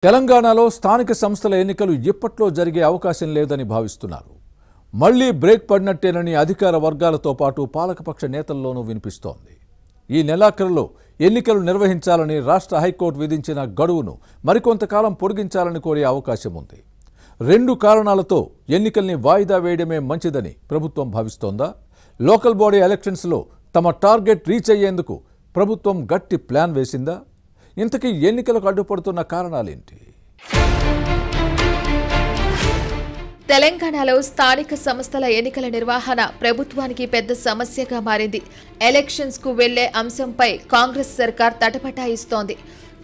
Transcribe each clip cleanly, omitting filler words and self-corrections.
తెలంగాణలో స్థానిక సంస్థల ఎన్నికలు ఇప్పట్లో జరిగే అవకాశం లేదని భావిస్తున్నారు. మళ్లీ బ్రేక్ పడినట్టేనని అధికార వర్గాలతో పాటు పాలకపక్ష నేతల్లోనూ వినిపిస్తోంది. ఈ నెలాఖరులో ఎన్నికలు నిర్వహించాలని రాష్ట్ర హైకోర్టు విధించిన గడువును మరికొంతకాలం పొడిగించాలని కోరే అవకాశం ఉంది. 2 కారణాలతో ఎన్నికల్ని వాయిదా వేయడమే మంచిదని ప్రభుత్వం భావిస్తోందా? లోకల్ బాడీ ఎలక్షన్స్లో తమ టార్గెట్ రీచ్ అయ్యేందుకు ప్రభుత్వం గట్టి ప్లాన్ వేసిందా? ఇంతకీ ఎన్నికలకు అడ్డుపడుతున్న కారణాలేంటి? తెలంగాణలో స్థానిక సంస్థల ఎన్నికల నిర్వహణ ప్రభుత్వానికి పెద్ద సమస్యగా మారింది. ఎలక్షన్స్ కు వెళ్లే అంశంపై కాంగ్రెస్ సర్కార్ తటపటాయిస్తోంది.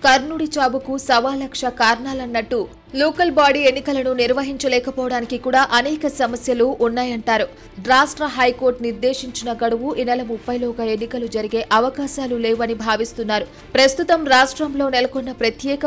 కర్ణుడి చావుకు 1,00,000 కారణాలన్నట్టు లోకల్ బాడీ ఎన్నికలను నిర్వహించలేకపోవడానికి కూడా అనేక సమస్యలు ఉన్నాయంటారు. రాష్ట్ర హైకోర్టు నిర్దేశించిన గడువు ఈ నెల 30లోగా ఎన్నికలు జరిగే అవకాశాలు లేవని భావిస్తున్నారు. ప్రస్తుతం రాష్ట్రంలో నెలకొన్న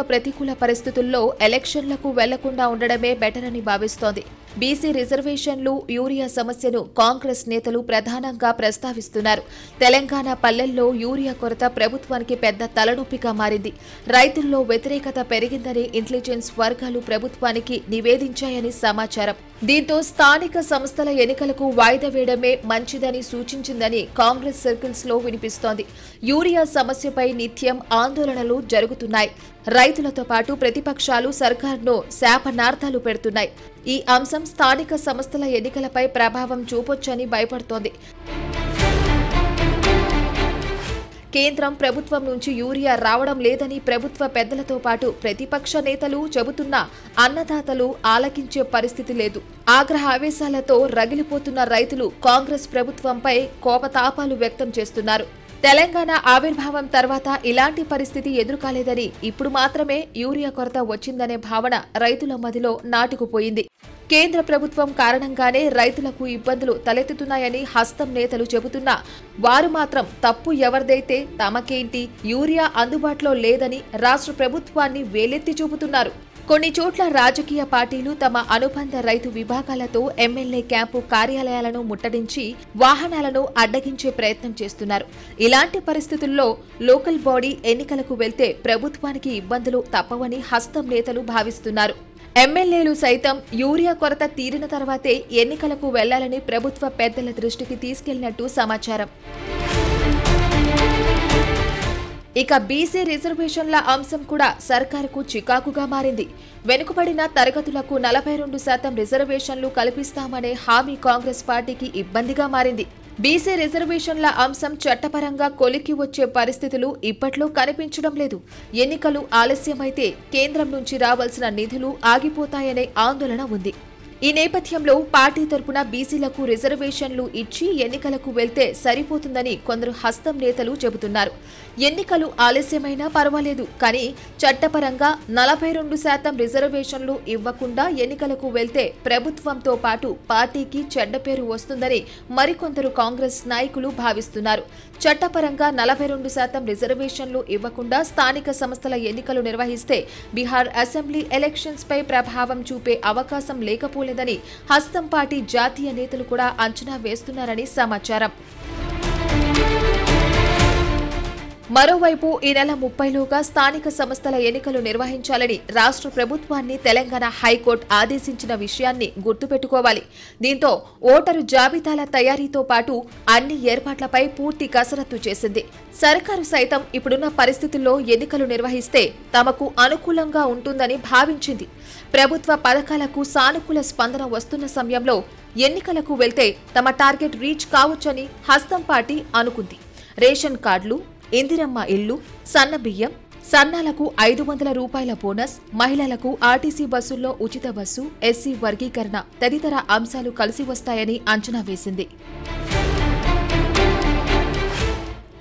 ప్రతికూల పరిస్థితుల్లో ఎలక్షన్లకు వెళ్లకుండా ఉండడమే బెటర్ అని భావిస్తోంది. బీసీ రిజర్వేషన్లు, యూరియా సమస్యను కాంగ్రెస్ నేతలు ప్రధానంగా ప్రస్తావిస్తున్నారు. తెలంగాణ పల్లెల్లో యూరియా కొరత ప్రభుత్వానికి పెద్ద తలనొప్పిగా మారింది. రైతుల్లో వ్యతిరేకత పెరిగిందని ఇంటెలిజెన్స్ వర్గాలు ప్రభుత్వానికి నివేదించాయని సమాచారం. దీంతో స్థానిక సంస్థల ఎన్నికలకు వాయిదా వేయడమే మంచిదని సూచించిందని కాంగ్రెస్ సర్కిల్స్ లో వినిపిస్తోంది. యూరియా సమస్యపై నిత్యం ఆందోళనలు జరుగుతున్నాయి. రైతులతో పాటు ప్రతిపక్షాలు సర్కార్ను శాపనార్థాలు పెడుతున్నాయి. ఈ అంశం స్థానిక సంస్థల ఎన్నికలపై ప్రభావం చూపొచ్చని భయపడుతోంది. కేంద్రం ప్రభుత్వం నుంచి యూరియా రావడం లేదని ప్రభుత్వ పెద్దలతో పాటు ప్రతిపక్ష నేతలు చెబుతున్నా అన్నదాతలు ఆలకించే పరిస్థితి లేదు. ఆగ్రహ ఆవేశాలతో రగిలిపోతున్న రైతులు కాంగ్రెస్ ప్రభుత్వంపై కోపతాపాలు వ్యక్తం చేస్తున్నారు. తెలంగాణ ఆవిర్భావం తర్వాత ఇలాంటి పరిస్థితి ఎదురుకాలేదని, ఇప్పుడు మాత్రమే యూరియా కొరత వచ్చిందనే భావన రైతుల మదిలో నాటుకుపోయింది. కేంద్ర ప్రభుత్వం కారణంగానే రైతులకు ఇబ్బందులు తలెత్తుతున్నాయని హస్తం నేతలు చెబుతున్నా వారు మాత్రం తప్పు ఎవరిదైతే తమకేంటి, యూరియా అందుబాటులో లేదని రాష్ట్ర ప్రభుత్వాన్ని వేలెత్తి చూపుతున్నారు. కొన్ని చోట్ల రాజకీయ పార్టీలు తమ అనుబంధ రైతు విభాగాలతో ఎమ్మెల్యే క్యాంపు కార్యాలయాలను ముట్టడించి వాహనాలను అడ్డగించే ప్రయత్నం చేస్తున్నారు. ఇలాంటి పరిస్థితుల్లో లోకల్ బాడీ ఎన్నికలకు వెళ్తే ప్రభుత్వానికి ఇబ్బందులు తప్పవని హస్తం నేతలు భావిస్తున్నారు. ఎమ్మెల్యేలు సైతం యూరియా కొరత తీరిన తర్వాతే ఎన్నికలకు వెళ్లాలని ప్రభుత్వ పెద్దల దృష్టికి తీసుకెళ్లినట్టు సమాచారం. ఇక బీసీ రిజర్వేషన్ల అంశం కూడా సర్కారుకు చికాకుగా మారింది. వెనుకబడిన తరగతులకు 42% రిజర్వేషన్లు కల్పిస్తామనే హామీ కాంగ్రెస్ పార్టీకి ఇబ్బందిగా మారింది. బీసీ రిజర్వేషన్ల అంశం చట్టపరంగా కొలిక్కి వచ్చే పరిస్థితులు ఇప్పట్లో కనిపించడం లేదు. ఎన్నికలు ఆలస్యమైతే కేంద్రం నుంచి రావాల్సిన నిధులు ఆగిపోతాయనే ఆందోళన ఉంది. ఈ నేపథ్యంలో పార్టీ తరపున బీసీలకు రిజర్వేషన్లు ఇచ్చి ఎన్నికలకు వెళ్తే సరిపోతుందని కొందరు హస్తం నేతలు చెబుతున్నారు. ఎన్నికలు ఆలస్యమైనా పర్వాలేదు, కానీ చట్టపరంగా 42% రిజర్వేషన్లు ఇవ్వకుండా ఎన్నికలకు వెళ్తే ప్రభుత్వంతో పాటు పార్టీకి చెడ్డ పేరు వస్తుందని మరికొందరు కాంగ్రెస్ నాయకులు భావిస్తున్నారు. చట్టపరంగా 42% రిజర్వేషన్లు ఇవ్వకుండా స్థానిక సంస్థల ఎన్నికలు నిర్వహిస్తే బీహార్ అసెంబ్లీ ఎలక్షన్స్ పై ప్రభావం చూపే అవకాశం లేకపోలేదని హస్తం పార్టీ జాతీయ నేతలు కూడా అంచనా వేస్తున్నారని సమాచారం. మరోవైపు ఈ నెల 30లోగా స్థానిక సంస్థల ఎన్నికలు నిర్వహించాలని రాష్ట్ర ప్రభుత్వాన్ని తెలంగాణ హైకోర్టు ఆదేశించిన విషయాన్ని గుర్తుపెట్టుకోవాలి. దీంతో ఓటరు జాబితాల తయారీతో పాటు అన్ని ఏర్పాట్లపై పూర్తి కసరత్తు చేసింది. సర్కారు సైతం ఇప్పుడున్న పరిస్థితుల్లో ఎన్నికలు నిర్వహిస్తే తమకు అనుకూలంగా ఉంటుందని భావించింది. ప్రభుత్వ పథకాలకు సానుకూల స్పందన వస్తున్న సమయంలో ఎన్నికలకు వెళ్తే తమ టార్గెట్ రీచ్ కావచ్చని హస్తం పార్టీ అనుకుంది. రేషన్ కార్డులు, ఇందిరమ్మ ఇళ్లు, సన్న బియ్యం, సన్నాలకు 500 రూపాయల బోనస్, మహిళలకు ఆర్టీసీ బస్సుల్లో ఉచిత బస్సు, ఎస్సీ వర్గీకరణ తదితర అంశాలు కలిసి వస్తాయని అంచనా వేసింది.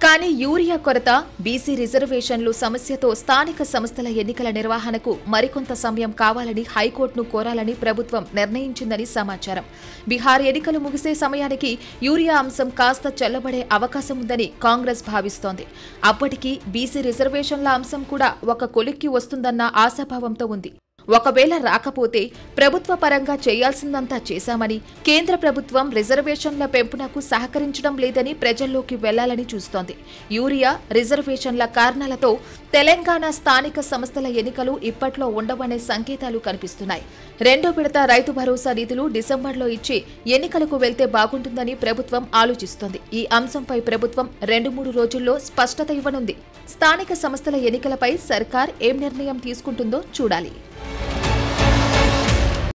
కానీ యూరియా కొరత, బీసీ రిజర్వేషన్లు సమస్యతో స్థానిక సంస్థల ఎన్నికల నిర్వహణకు మరికొంత సమయం కావాలని హైకోర్టును కోరాలని ప్రభుత్వం నిర్ణయించిందని సమాచారం. బీహార్ ఎన్నికలు ముగిసే సమయానికి యూరియా అంశం కాస్త చల్లబడే అవకాశం ఉందని కాంగ్రెస్ భావిస్తోంది. అప్పటికి బీసీ రిజర్వేషన్ల అంశం కూడా ఒక కొలిక్కి వస్తుందన్న ఆశాభావంతో ఉంది. ఒకవేళ రాకపోతే ప్రభుత్వ పరంగా చేయాల్సిందంతా చేశామని, కేంద్ర ప్రభుత్వం రిజర్వేషన్ల పెంపునకు సహకరించడం లేదని ప్రజల్లోకి వెళ్లాలని చూస్తోంది. యూరియా, రిజర్వేషన్ల కారణాలతో తెలంగాణ స్థానిక సంస్థల ఎన్నికలు ఇప్పట్లో ఉండవనే సంకేతాలు కనిపిస్తున్నాయి. రెండో విడత రైతు భరోసా నిధులు డిసెంబర్లో ఇచ్చి ఎన్నికలకు వెళ్తే బాగుంటుందని ప్రభుత్వం ఆలోచిస్తోంది. ఈ అంశంపై ప్రభుత్వం 2-3 రోజుల్లో స్పష్టత ఇవ్వనుంది. స్థానిక సంస్థల ఎన్నికలపై సర్కార్ ఏం నిర్ణయం తీసుకుంటుందో చూడాలి.